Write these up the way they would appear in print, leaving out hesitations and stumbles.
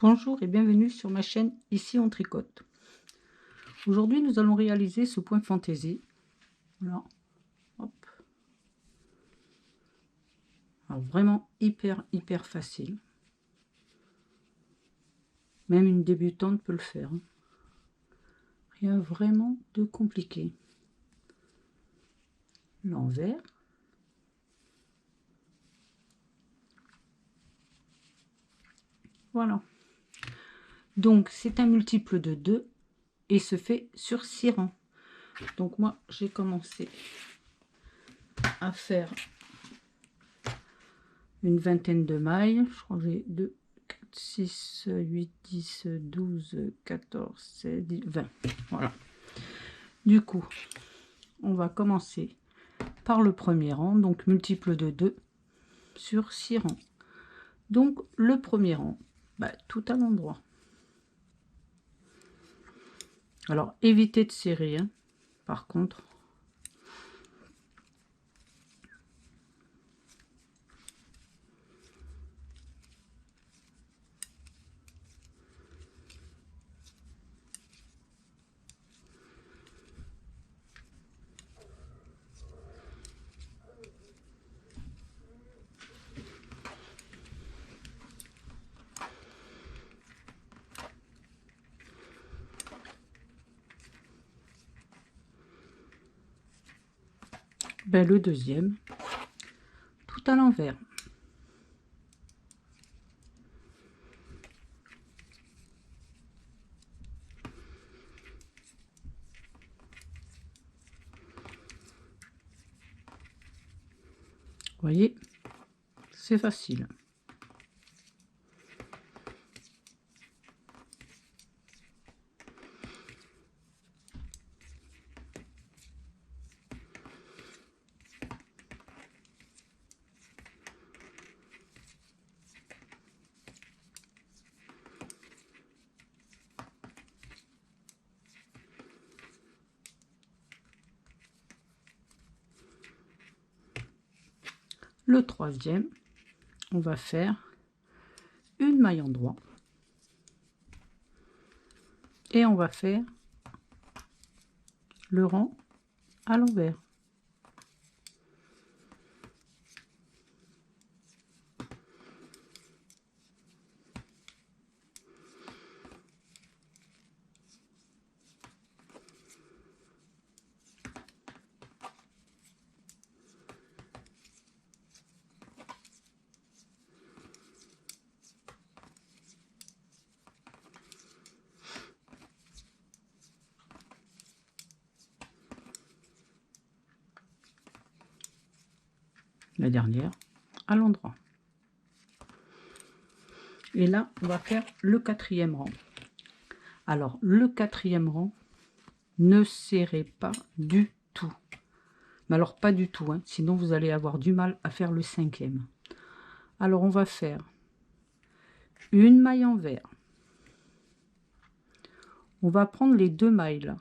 Bonjour et bienvenue sur ma chaîne Ici on tricote. Aujourd'hui nous allons réaliser ce point fantaisie. Voilà. Hop. Alors vraiment hyper facile. Même une débutante peut le faire. Rien vraiment de compliqué. L'envers. Voilà. Donc c'est un multiple de 2 et se fait sur 6 rangs. Donc moi j'ai commencé à faire une vingtaine de mailles. Je crois que j'ai 2, 4, 6, 8, 10, 12, 14, 16, 10, 20. Voilà. Du coup, on va commencer par le premier rang, donc multiple de 2 sur 6 rangs. Donc le premier rang, tout à l'endroit. Alors évitez de serrer, hein, par contre. Le deuxième, tout à l'envers. Vous voyez, c'est facile. Le troisième, on va faire une maille en droit et on va faire le rang à l'envers. La dernière à l'endroit. Et là, on va faire le quatrième rang. Alors, le quatrième rang, ne serrez pas du tout. Mais alors, pas du tout, hein, sinon vous allez avoir du mal à faire le cinquième. Alors, on va faire une maille envers. On va prendre les deux mailles là.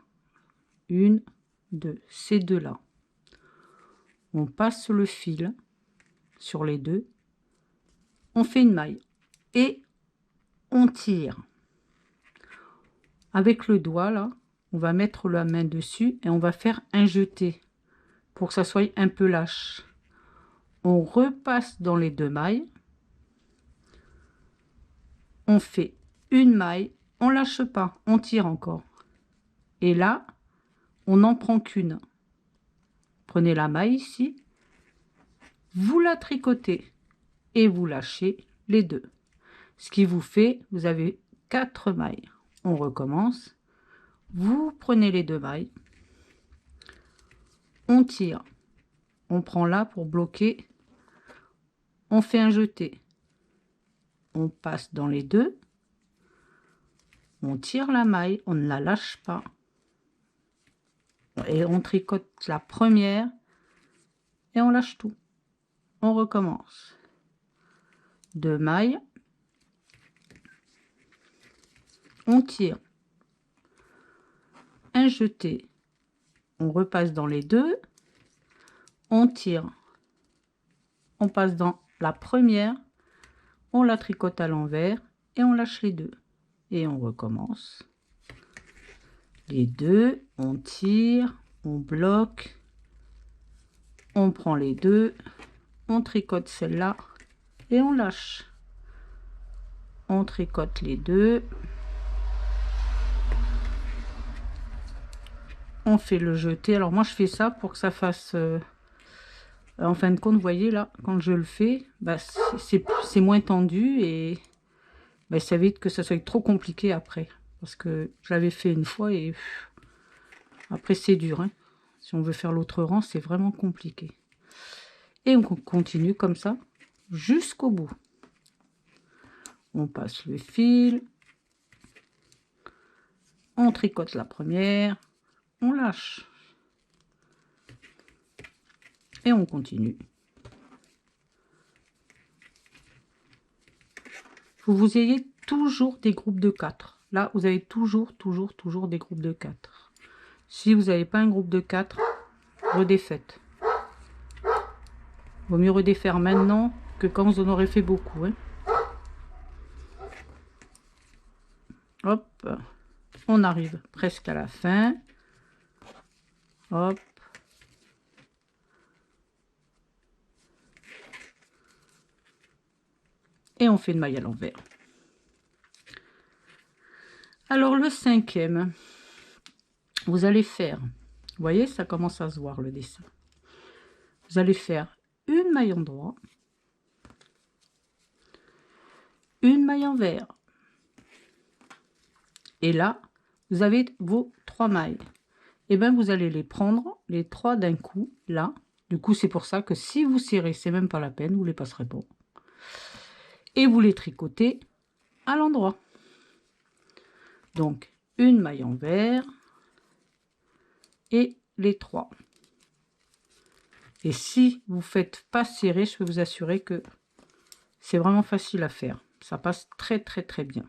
Une, deux, ces deux-là. On passe le fil sur les deux. On fait une maille et on tire. Avec le doigt là, on va mettre la main dessus et on va faire un jeté pour que ça soit un peu lâche. On repasse dans les deux mailles. On fait une maille, on lâche pas, on tire encore. Et là, on n'en prend qu'une. Prenez la maille ici, vous la tricotez et vous lâchez les deux. Ce qui vous fait, vous avez 4 mailles. On recommence. Vous prenez les deux mailles. On tire. On prend là pour bloquer. On fait un jeté. On passe dans les deux. On tire la maille, on ne la lâche pas. Et on tricote la première. Et on lâche tout. On recommence. 2 mailles. On tire. Un jeté. On repasse dans les deux. On tire. On passe dans la première. On la tricote à l'envers et on lâche les deux. Et on recommence. Les deux, on tire, on bloque, on prend les deux, on tricote celle-là et on lâche. On tricote les deux. On fait le jeté. Alors moi je fais ça pour que ça fasse... en fin de compte, vous voyez là, quand je le fais, bah, c'est moins tendu et bah, ça évite que ça soit trop compliqué après. Parce que je l'avais fait une fois et après c'est dur. Hein. Si on veut faire l'autre rang, c'est vraiment compliqué. Et on continue comme ça jusqu'au bout. On passe le fil. On tricote la première. On lâche. Et on continue. Vous ayez toujours des groupes de 4. Là, vous avez toujours des groupes de 4. Si vous n'avez pas un groupe de 4, redéfaites. Vaut mieux redéfaire maintenant que quand vous en aurez fait beaucoup. Hein. Hop, on arrive presque à la fin. Hop. Et on fait une maille à l'envers. Alors le cinquième, vous allez faire, vous voyez, ça commence à se voir le dessin. Vous allez faire une maille endroit, une maille envers. Et là, vous avez vos 3 mailles. Et bien, vous allez les prendre, les 3 d'un coup, là. Du coup, c'est pour ça que si vous serrez, c'est même pas la peine, vous les passerez pas. Et vous les tricotez à l'endroit. Donc, une maille envers et les 3. Et si vous faites pas serrer, je peux vous assurer que c'est vraiment facile à faire. Ça passe très bien.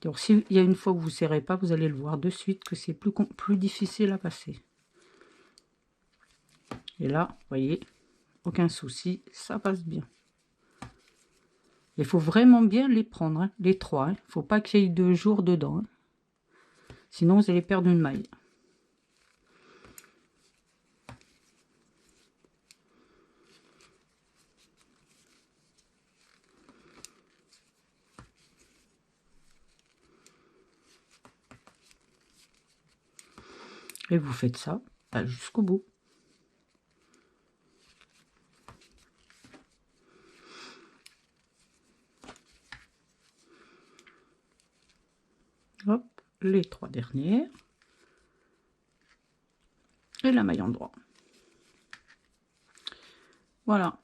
Donc, s'il y a une fois que vous ne serrez pas, vous allez le voir de suite que c'est plus difficile à passer. Et là, vous voyez, aucun souci, ça passe bien. Il faut vraiment bien les prendre, hein, les 3. Il ne faut pas qu'il y ait 2 jours dedans. Hein. Sinon, vous allez perdre une maille. Et vous faites ça jusqu'au bout. Hop, les 3 dernières. Et la maille endroit. Voilà.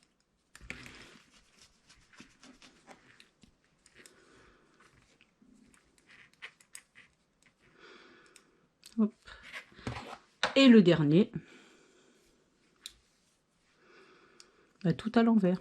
Hop. Et le dernier, tout à l'envers.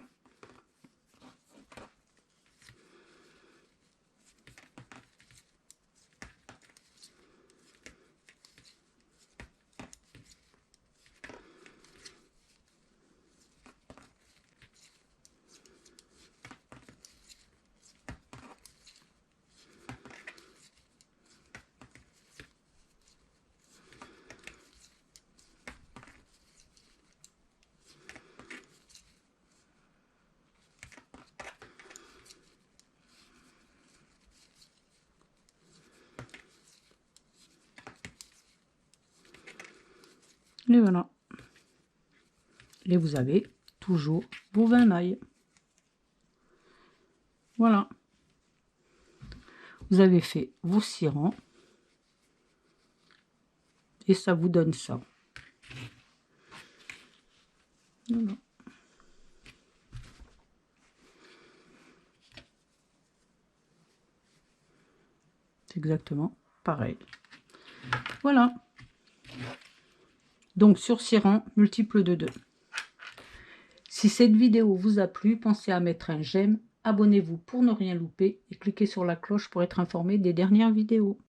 Et voilà. Et vous avez toujours vos 20 mailles. Voilà. Vous avez fait vos 6 rangs. Et ça vous donne ça. Voilà. C'est exactement pareil. Voilà. Donc sur 6 rangs, multiple de 2. Si cette vidéo vous a plu, pensez à mettre un j'aime, abonnez-vous pour ne rien louper et cliquez sur la cloche pour être informé des dernières vidéos.